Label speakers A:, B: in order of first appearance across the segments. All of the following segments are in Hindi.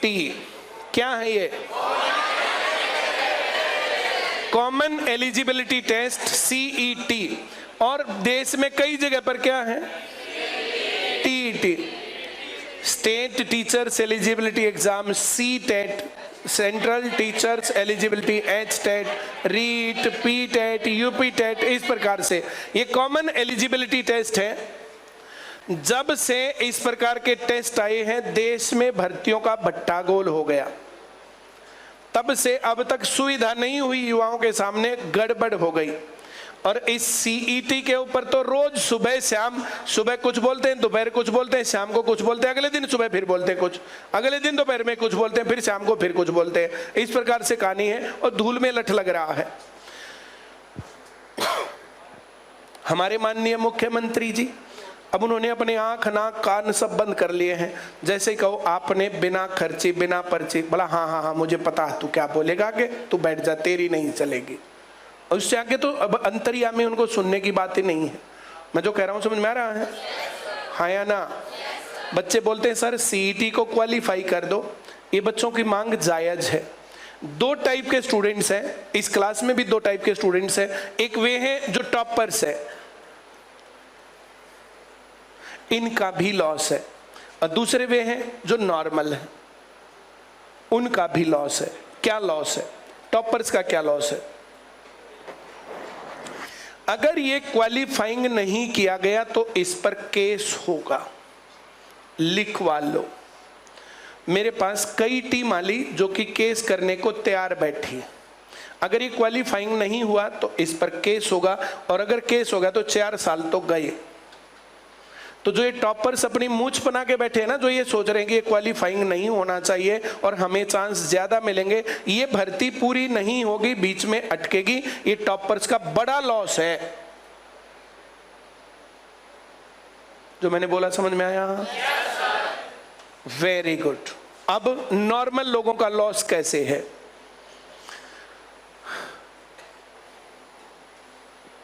A: क्या है ये? Common eligibility test, CET। और देश में कई जगह पर क्या है? TET, state teachers eligibility exam, CTET, central teachers eligibility, HTET, REET, PTET, UPTET। इस प्रकार से ये कॉमन एलिजिबिलिटी टेस्ट है। जब से इस प्रकार के टेस्ट आए हैं देश में भर्तियों का भट्टा गोल हो गया। तब से अब तक सुविधा नहीं हुई, युवाओं के सामने गड़बड़ हो गई। और इस CET के ऊपर तो रोज सुबह शाम, सुबह कुछ बोलते हैं, दोपहर कुछ बोलते हैं, शाम को कुछ बोलते हैं, अगले दिन सुबह फिर बोलते हैं कुछ, अगले दिन दोपहर में कुछ बोलते हैं, फिर शाम को फिर कुछ बोलते हैं। इस प्रकार से कहानी है और धूल में लठ लग रहा है। हमारे माननीय मुख्यमंत्री जी अब उन्होंने अपने आंख नाक कान सब बंद कर लिए हैं। जैसे कहो आपने बिना खर्चे बिना पर्चे, बोला हाँ हाँ हाँ मुझे पता है तू क्या बोलेगा, आगे तू बैठ जा, तेरी नहीं चलेगी। और उससे आगे तो अब अंतर्यामी उनको सुनने की बात ही नहीं है। मैं जो कह रहा हूँ समझ में आ रहा है? हाँ या ना? बच्चे बोलते हैं सर CET को क्वालिफाई कर दो। ये बच्चों की मांग जायज है। दो टाइप के स्टूडेंट्स हैं इस क्लास में भी, दो टाइप के स्टूडेंट्स हैं। एक वे हैं जो टॉपर्स है, इनका भी लॉस है, और दूसरे वे हैं जो नॉर्मल है, उनका भी लॉस है। क्या लॉस है? टॉपर्स का क्या लॉस है? अगर ये क्वालिफाइंग नहीं किया गया तो इस पर केस होगा, लिखवा लो। मेरे पास कई टीम आली जो कि केस करने को तैयार बैठी। अगर ये क्वालिफाइंग नहीं हुआ तो इस पर केस होगा, और अगर केस होगा तो 4 साल तो गए। तो जो ये टॉपर्स अपनी मूंछ बना के बैठे हैं ना, जो ये सोच रहे हैं कि ये क्वालिफाइंग नहीं होना चाहिए और हमें चांस ज्यादा मिलेंगे, ये भर्ती पूरी नहीं होगी, बीच में अटकेगी, ये टॉपर्स का बड़ा लॉस है। जो मैंने बोला समझ में आया? Very good. अब नॉर्मल लोगों का लॉस कैसे है?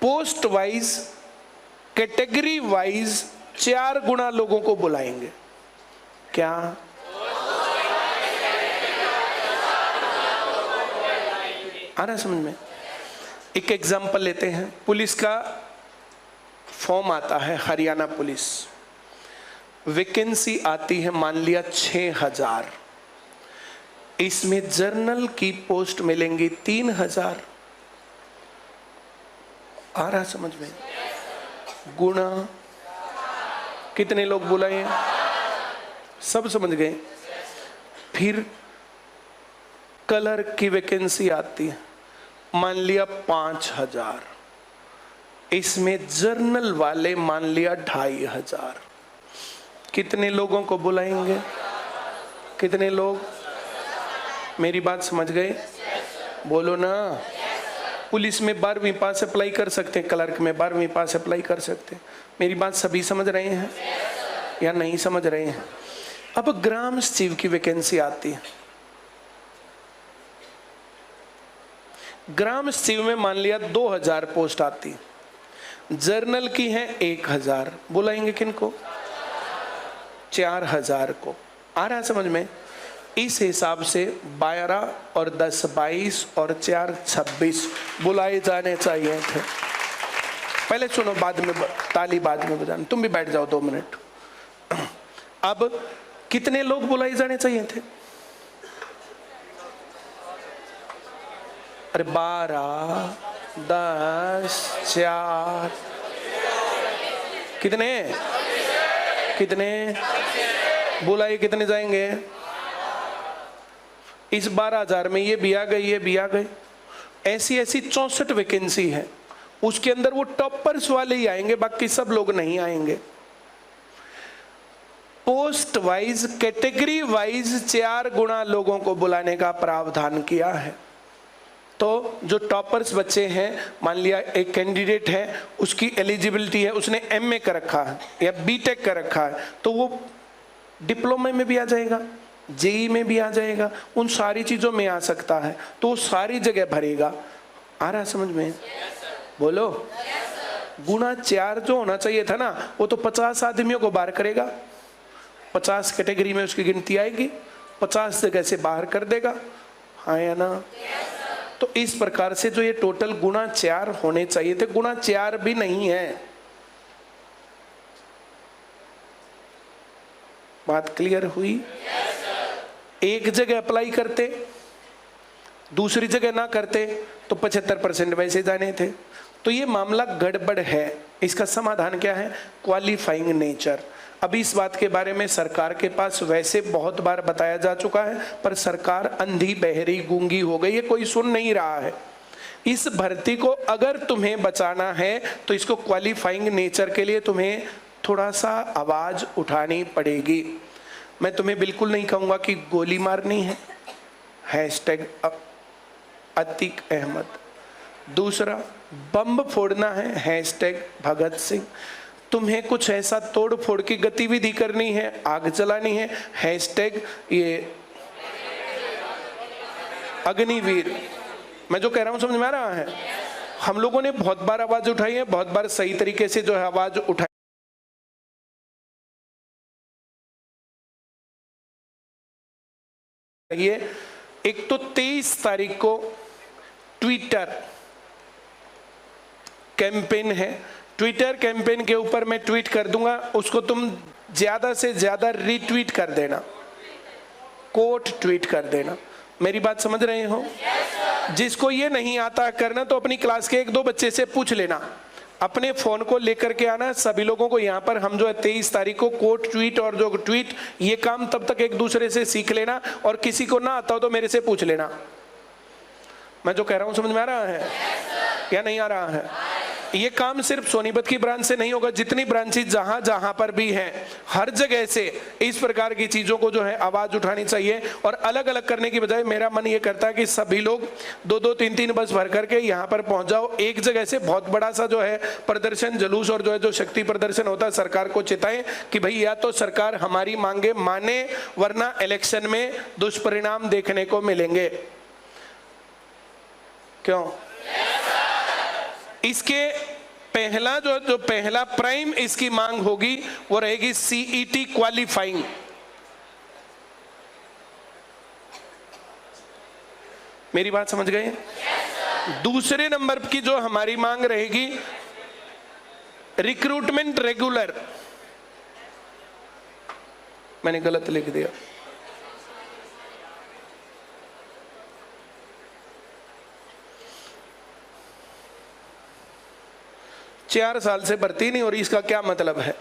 A: पोस्ट वाइज, कैटेगरी वाइज 4 गुना लोगों को बुलाएंगे। क्या? आ रहा समझ में? एक एग्जांपल लेते हैं। पुलिस का फॉर्म आता है, हरियाणा पुलिस, वैकेंसी आती है मान लिया 6000। इसमें जर्नल की पोस्ट मिलेंगी 3000। आ रहा समझ में? गुणा कितने लोग बुलाए? सब समझ गए? फिर कलर की वैकेंसी आती है, मान लिया 5000। इसमें जर्नल वाले मान लिया 2500। कितने लोगों को बुलाएंगे? कितने लोग? मेरी बात समझ गए? बोलो ना। पुलिस में 12वीं पास अप्लाई कर सकते हैं, क्लर्क में 12वीं पास अप्लाई कर सकते हैं। मेरी बात सभी समझ रहे हैं या नहीं समझ रहे हैं? अब ग्राम सचिव की वैकेंसी आती है। ग्राम सचिव में मान लिया 2000 पोस्ट आती, जर्नल की है 1000। बुलाएंगे किनको? 4000 को। आ रहा है समझ में? इस हिसाब से 12 और 10 22 और 4 26 बुलाए जाने चाहिए थे। पहले सुनो, बाद में ताली बाद में बजाना। तुम भी बैठ जाओ 2 मिनट। अब कितने लोग बुलाए जाने चाहिए थे? अरे 12 10 4 कितने? कितने बुलाए? कितने जाएंगे? इस 12000 में ये भी आ गए, ये भी आ गए। ऐसी 64 वैकेंसी है। उसके अंदर वो टॉपर्स वाले ही आएंगे, बाकी सब लोग नहीं आएंगे। पोस्ट वाइज, कैटेगरी वाइज 4 गुना लोगों को बुलाने का प्रावधान किया है। तो जो टॉपर्स बच्चे हैं, मान लिया एक कैंडिडेट है, उसकी एलिजिबिलिटी है, उसने MA कर रखा है या BTech कर रखा है, तो वो डिप्लोमा में भी आ जाएगा, JEE में भी आ जाएगा, उन सारी चीजों में आ सकता है, तो वो सारी जगह भरेगा। आ रहा समझ में? बोलो। गुना 4 जो होना चाहिए था ना, वो तो 50 आदमियों को बाहर करेगा। 50 कैटेगरी में उसकी गिनती आएगी, 50 जगह से बाहर कर देगा, हाँ या ना? तो इस प्रकार से जो ये टोटल गुणा 4 होने चाहिए थे, गुणा 4 भी नहीं है। बात क्लियर हुई? एक जगह अप्लाई करते, दूसरी जगह ना करते तो 75% वैसे जाने थे। तो ये मामला गड़बड़ है। इसका समाधान क्या है? Qualifying nature. अभी इस बात के बारे में सरकार के पास वैसे बहुत बार बताया जा चुका है, पर सरकार अंधी बहरी गूंगी हो गई है, कोई सुन नहीं रहा है। इस भर्ती को अगर तुम्हें बचाना है तो इसको क्वालिफाइंग नेचर के लिए तुम्हें थोड़ा सा आवाज उठानी पड़ेगी। मैं तुम्हें बिल्कुल नहीं कहूंगा कि गोली मारनी है, हैशटैग अतीक अहमद। दूसरा, बम फोड़ना है, हैशटैग भगत सिंह। तुम्हें कुछ ऐसा तोड़ फोड़ की गतिविधि करनी है, आग जलानी है, हैशटैग ये अग्निवीर। मैं जो कह रहा हूं समझ में आ रहा है? हम लोगों ने बहुत बार आवाज उठाई है, बहुत बार सही तरीके से जो है आवाज उठाई। एक तो 23 तारीख को ट्विटर कैंपेन है। ट्विटर कैंपेन के ऊपर मैं ट्वीट कर दूंगा, उसको तुम ज्यादा से ज्यादा रीट्वीट कर देना, कोट ट्वीट कर देना। मेरी बात समझ रहे हो? जिसको ये नहीं आता करना तो अपनी क्लास के 1-2 बच्चे से पूछ लेना, अपने फोन को लेकर के आना। सभी लोगों को यहाँ पर हम जो है 23 तारीख को कोट ट्वीट और जो ट्वीट, ये काम तब तक एक दूसरे से सीख लेना, और किसी को ना आता हो तो मेरे से पूछ लेना। मैं जो कह रहा हूँ समझ में आ रहा है या नहीं आ रहा है? ये काम सिर्फ सोनीपत की ब्रांच से नहीं होगा, जितनी ब्रांचेज जहां जहां पर भी हैं, हर जगह से इस प्रकार की चीजों को जो है आवाज उठानी चाहिए। और अलग अलग करने की बजाय मेरा मन ये करता है कि सभी लोग 2-2, 3-3 बस भर करके यहाँ पर पहुंच जाओ। एक जगह से बहुत बड़ा सा जो है प्रदर्शन, जुलूस और जो है जो शक्ति प्रदर्शन होता है, सरकार को चेताएं कि भाई या तो सरकार हमारी मांगे माने, वरना इलेक्शन में दुष्परिणाम देखने को मिलेंगे। क्यों? इसके पहला जो पहला प्राइम इसकी मांग होगी वो रहेगी सीईटी क्वालिफाइंग। मेरी बात समझ गए? दूसरे नंबर की जो हमारी मांग रहेगी रिक्रूटमेंट रेगुलर। मैंने गलत लिख दिया, चार साल से भर्ती नहीं हो रही, इसका क्या मतलब है?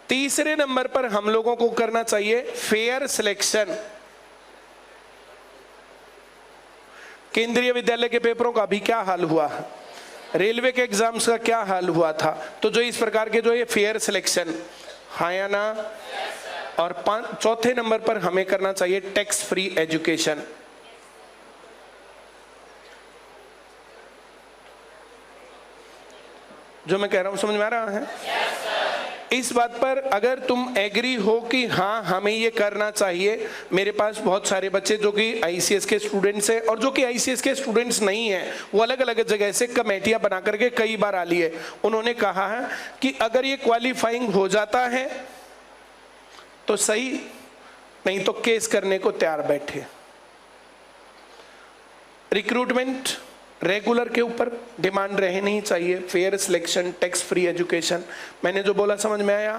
A: तीसरे नंबर पर हम लोगों को करना चाहिए फेयर सिलेक्शन। केंद्रीय विद्यालय के पेपरों का भी क्या हाल हुआ, रेलवे के एग्जाम्स का क्या हाल हुआ था? तो जो इस प्रकार के जो ये फेयर सिलेक्शन, हाँ या ना? और चौथे नंबर पर हमें करना चाहिए टैक्स फ्री एजुकेशन। जो मैं कह रहा हूं समझ में आ रहा है? इस बात पर अगर तुम एग्री हो कि हाँ हमें ये करना चाहिए। मेरे पास बहुत सारे बच्चे जो कि आईसीएस के स्टूडेंट्स हैं और जो कि आईसीएस के स्टूडेंट्स नहीं हैं, वो अलग अलग जगह से कमेटियां बना करके कई बार आ लिए। उन्होंने कहा है कि अगर ये क्वालिफाइंग हो जाता है तो सही, नहीं तो केस करने को तैयार बैठे। रिक्रूटमेंट रेगुलर के ऊपर डिमांड रहे नहीं चाहिए, fair selection, tax free education. मैंने जो बोला समझ में आया?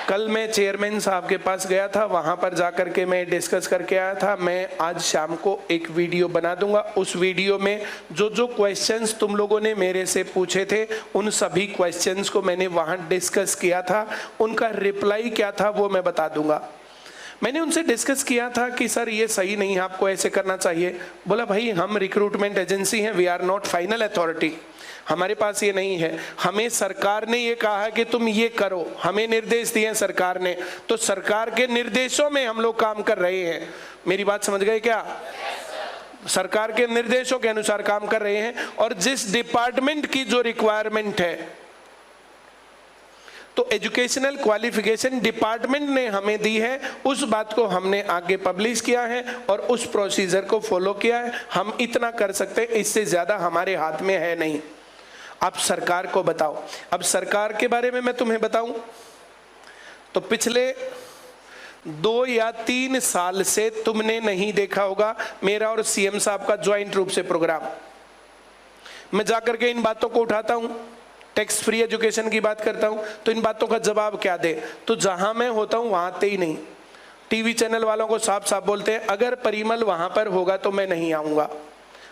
A: कल मैं चेयरमैन साहब के पास गया था, वहां पर जाकर के मैं डिस्कस करके आया था। मैं आज शाम को एक वीडियो बना दूंगा, उस वीडियो में जो जो क्वेश्चंस तुम लोगों ने मेरे से पूछे थे उन सभी क्वेश्चंस को मैंने वहां डिस्कस किया था, उनका रिप्लाई क्या था वो मैं बता दूंगा। मैंने उनसे डिस्कस किया था कि सर ये सही नहीं है, आपको ऐसे करना चाहिए। बोला भाई हम रिक्रूटमेंट एजेंसी हैं, we are not final authority, हमारे पास ये नहीं है। हमें सरकार ने ये कहा है कि तुम ये करो, हमें निर्देश दिए सरकार ने, तो सरकार के निर्देशों में हम लोग काम कर रहे हैं। मेरी बात समझ गए क्या? सरकार के निर्देशों के अनुसार काम कर रहे हैं। और जिस डिपार्टमेंट की जो रिक्वायरमेंट है, तो एजुकेशनल क्वालिफिकेशन डिपार्टमेंट ने हमें दी है, उस बात को हमने आगे पब्लिश किया है और उस प्रोसीजर को फॉलो किया है। हम इतना कर सकते हैं, इससे ज्यादा हमारे हाथ में है नहीं। अब सरकार को बताओ। अब सरकार के बारे में मैं तुम्हें बताऊं तो पिछले 2 या 3 साल से तुमने नहीं देखा होगा मेरा और सीएम साहब का ज्वाइंट रूप से प्रोग्राम। मैं जाकर के इन बातों को उठाता हूं, टैक्स फ्री एजुकेशन की बात करता हूं, तो इन बातों का जवाब क्या दे, तो जहां मैं होता हूं वहां आते ही नहीं। टीवी चैनल वालों को साफ साफ बोलते हैं अगर परिमल वहां पर होगा तो मैं नहीं आऊंगा।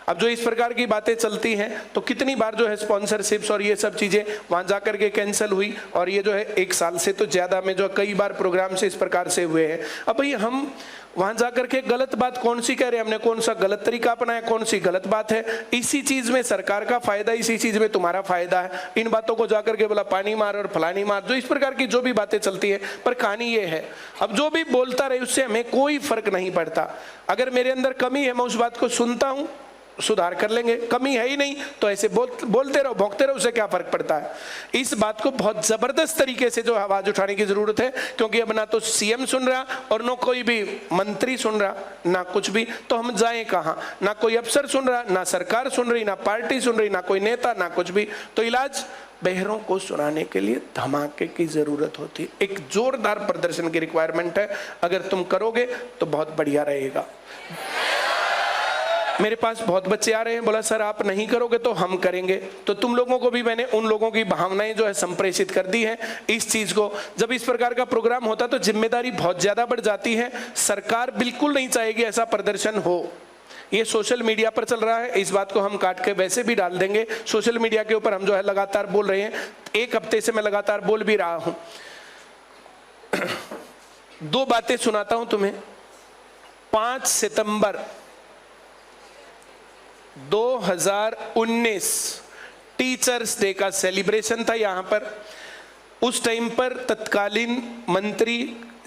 A: अब जो इस प्रकार की बातें चलती हैं तो कितनी बार जो है स्पॉन्सरशिप्स और ये सब चीजें वहां जाकर के कैंसिल हुई, और ये जो है 1 साल से तो ज्यादा में जो कई बार प्रोग्राम से इस प्रकार से हुए हैं। अब भाई हम वहां जाकर के गलत बात कौन सी कह रहे हैं, हमने कौन सा गलत तरीका अपनाया, कौन सी गलत बात है? इसी चीज में सरकार का फायदा, इसी चीज में तुम्हारा फायदा है। इन बातों को जाकर के बोला पानी मार और फलानी मार, जो इस प्रकार की जो भी बातें चलती है, पर कहानी ये है अब जो भी बोलता रहे उससे हमें कोई फर्क नहीं पड़ता। अगर मेरे अंदर कमी है मैं उस बात को सुनता हूं, सुधार कर लेंगे, कमी है ही नहीं तो ऐसे बोलते रहो, भौंकते रहो, उससे क्या फर्क पड़ता है। इस बात को बहुत जबरदस्त तरीके से जो आवाज उठाने की जरूरत है, क्योंकि अब ना तो सीएम सुन रहा और ना कोई भी मंत्री सुन रहा, ना कुछ भी, तो हम जाएं कहां? ना कोई अफसर सुन रहा, ना सरकार सुन रही, ना पार्टी सुन रही, ना कोई नेता, ना कुछ भी। तो इलाज बहरों को सुनाने के लिए धमाके की जरूरत होती है, एक जोरदार प्रदर्शन की रिक्वायरमेंट है। अगर तुम करोगे तो बहुत बढ़िया रहेगा। मेरे पास बहुत बच्चे आ रहे हैं, बोला सर आप नहीं करोगे तो हम करेंगे। तो तुम लोगों को भी मैंने उन लोगों की भावनाएं जो है संप्रेषित कर दी है इस चीज को। जब इस प्रकार का प्रोग्राम होता तो जिम्मेदारी बहुत ज्यादा बढ़ जाती है। सरकार बिल्कुल नहीं चाहेगी ऐसा प्रदर्शन हो। ये सोशल मीडिया पर चल रहा है, इस बात को हम काट के वैसे भी डाल देंगे। सोशल मीडिया के ऊपर हम जो है लगातार बोल रहे हैं, 1 हफ्ते से मैं लगातार बोल भी रहा हूं। 2 बातें सुनाता हूं तुम्हें। 5 सितंबर 2019 टीचर्स डे का सेलिब्रेशन था यहाँ पर। उस टाइम पर तत्कालीन मंत्री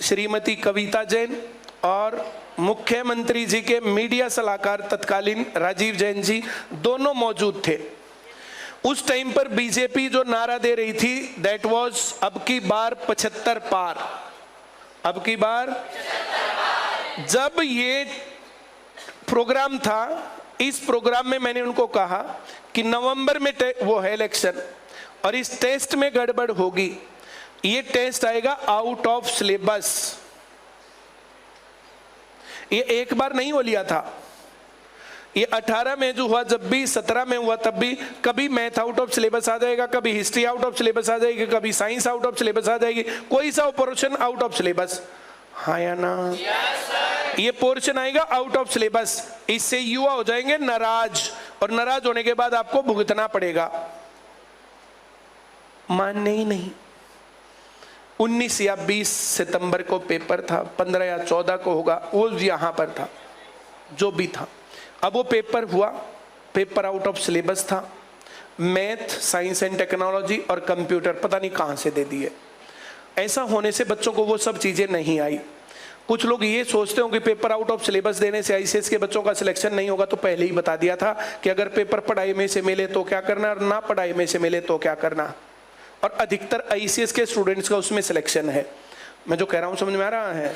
A: श्रीमती कविता जैन और मुख्यमंत्री जी के मीडिया सलाहकार तत्कालीन राजीव जैन जी दोनों मौजूद थे। उस टाइम पर बीजेपी जो नारा दे रही थी दैट वाज अब की बार 75 पार, अब की बार। जब ये प्रोग्राम था, इस प्रोग्राम में मैंने उनको कहा कि नवंबर में वो है इलेक्शन और इस टेस्ट में गड़बड़ होगी। ये टेस्ट आएगा आउट ऑफ सिलेबस। ये एक बार नहीं हो लिया था, ये 18 में जो हुआ, जब भी 17 में हुआ तब भी कभी मैथ आउट ऑफ सिलेबस आ जाएगा, कभी हिस्ट्री आउट ऑफ सिलेबस आ जाएगी, कभी साइंस आउट ऑफ सिलेबस आ जाएगी, कोई सा पोर्शन आउट ऑफ सिलेबस। हाँ या ना? ये पोर्शन आएगा आउट ऑफ सिलेबस। इससे युवा हो जाएंगे नाराज, और नाराज होने के बाद आपको भुगतना पड़ेगा। मानने ही नहीं। 19 या 20 सितंबर को पेपर था, 15 या 14 को होगा, वो यहां पर था, जो भी था। अब वो पेपर हुआ, पेपर आउट ऑफ सिलेबस था। मैथ, साइंस एंड टेक्नोलॉजी और कंप्यूटर पता नहीं कहां से दे दिए। ऐसा होने से बच्चों को वो सब चीजें नहीं आई। कुछ लोग ये सोचते हो कि पेपर आउट ऑफ सिलेबस देने से आईसीएस के बच्चों का सिलेक्शन नहीं होगा, तो पहले ही बता दिया था कि अगर पेपर पढ़ाई में से मिले तो क्या करना और ना पढ़ाई में से मिले तो क्या करना। और अधिकतर आईसीएस के स्टूडेंट्स का उसमें सिलेक्शन है। मैं जो कह रहा हूँ समझ में आ रहा है?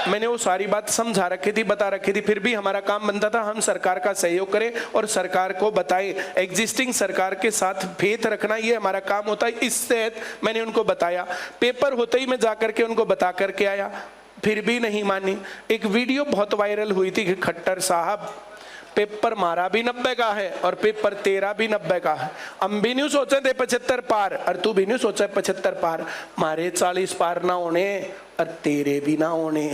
A: मैंने वो सारी बात समझा रखी थी, बता रखी थी, फिर भी हमारा काम बनता था हम सरकार का सहयोग करें और सरकार को बताएं। एग्जिस्टिंग सरकार के साथ भेद रखना ये हमारा काम होता है। इस तहत मैंने उनको बताया। पेपर होते ही मैं जाकर के उनको बता करके आया, फिर भी नहीं मानी। एक वीडियो बहुत वायरल हुई थी कि खट्टर साहब पेपर मारा भी 90 का है और पेपर तेरा भी 90 का है। हम भी नहीं सोचे थे 75 पार, और तू भी नहीं सोचा 75 पार। मारे 40 पार ना होने और तेरे भी ना होने।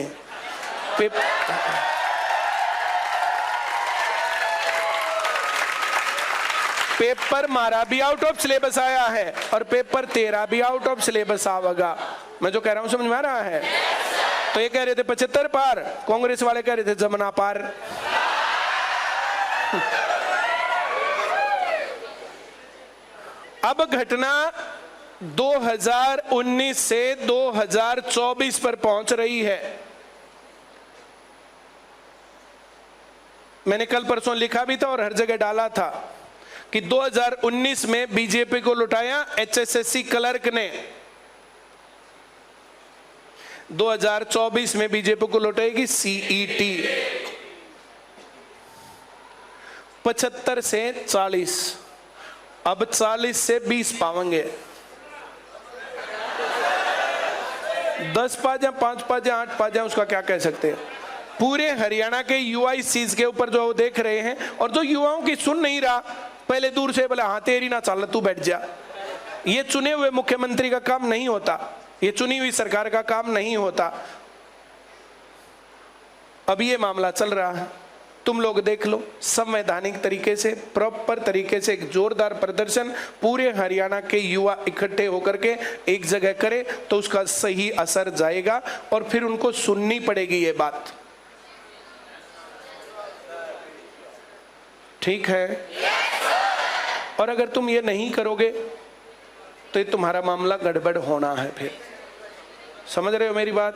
A: पेपर मारा भी आउट ऑफ सिलेबस आया है और पेपर तेरा भी आउट ऑफ सिलेबस आवेगा। मैं जो कह रहा हूं समझ में आ रहा है? तो ये कह रहे थे 75 पार, कांग्रेस वाले कह रहे थे जमुना पार। अब घटना 2019 से 2024 पर पहुंच रही है। मैंने कल परसों लिखा भी था और हर जगह डाला था कि 2019 में बीजेपी को लुटाया एचएसएससी क्लर्क ने, 2024 में बीजेपी को लुटाएगी सीईटी। 75 से 40, अब 40 से 20 पावेंगे। 10 पाजा, 5 पाजा, 8 पाजा, उसका क्या कह सकते हैं। पूरे हरियाणा के युवा इस चीज के ऊपर जो देख रहे हैं, और जो युवाओं की सुन नहीं रहा, पहले दूर से बोला हाँ तेरी ना चल, तू बैठ जा। ये चुने हुए मुख्यमंत्री का काम नहीं होता, ये चुनी हुई सरकार का काम नहीं होता। अब ये मामला चल रहा है, तुम लोग देख लो, संवैधानिक तरीके से, प्रॉपर तरीके से एक जोरदार प्रदर्शन पूरे हरियाणा के युवा इकट्ठे होकर के एक जगह करें तो उसका सही असर जाएगा, और फिर उनको सुननी पड़ेगी ये बात। ठीक है? और अगर तुम ये नहीं करोगे तो ये तुम्हारा मामला गड़बड़ होना है। फिर समझ रहे हो मेरी बात?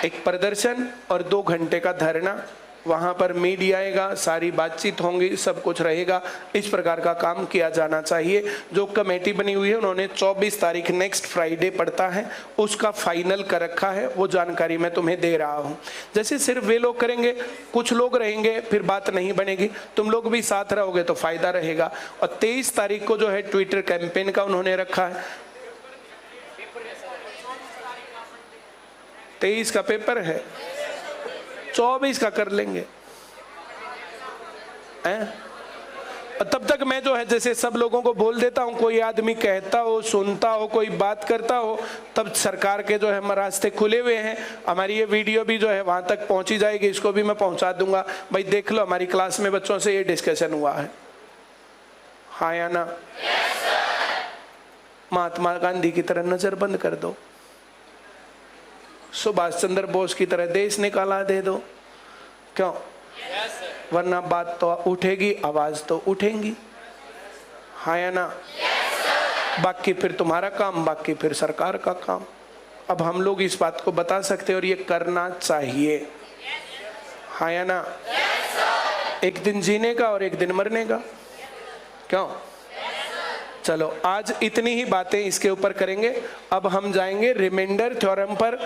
A: एक प्रदर्शन और 2 घंटे का धरना, वहां पर मीडिया आएगा, सारी बातचीत होंगी, सब कुछ रहेगा। इस प्रकार का काम किया जाना चाहिए। जो कमेटी बनी हुई है उन्होंने 24 तारीख नेक्स्ट फ्राइडे पड़ता है, उसका फाइनल कर रखा है, वो जानकारी मैं तुम्हें दे रहा हूं। जैसे सिर्फ वे लोग करेंगे, कुछ लोग रहेंगे, फिर बात नहीं बनेगी। तुम लोग भी साथ रहोगे तो फायदा रहेगा। और 23 तारीख को जो है ट्विटर कैंपेन का उन्होंने रखा है। 23 का पेपर है, 24 का कर लेंगे और तब तक मैं जो है जैसे सब लोगों को बोल देता हूं, कोई आदमी कहता हो, सुनता हो, कोई बात करता हो, तब सरकार के जो है रास्ते खुले हुए हैं। हमारी ये वीडियो भी जो है वहां तक पहुंची जाएगी, इसको भी मैं पहुंचा दूंगा। भाई देख लो, हमारी क्लास में बच्चों से ये डिस्कशन हुआ है, हाँ या ना? महात्मा गांधी की तरह नजर बंद कर दो, सुभाष चंद्र बोस की तरह देश निकाला दे दो, क्यों? वरना बात तो उठेगी, आवाज तो उठेंगी, हाँ या ना? बाकी फिर तुम्हारा काम, बाकी फिर सरकार का काम। अब हम लोग इस बात को बता सकते हैं और ये करना चाहिए, हाँ या ना? एक दिन जीने का और एक दिन मरने का, क्यों? चलो आज इतनी ही बातें इसके ऊपर करेंगे। अब हम जाएंगे रिमाइंडर थ्योरम पर।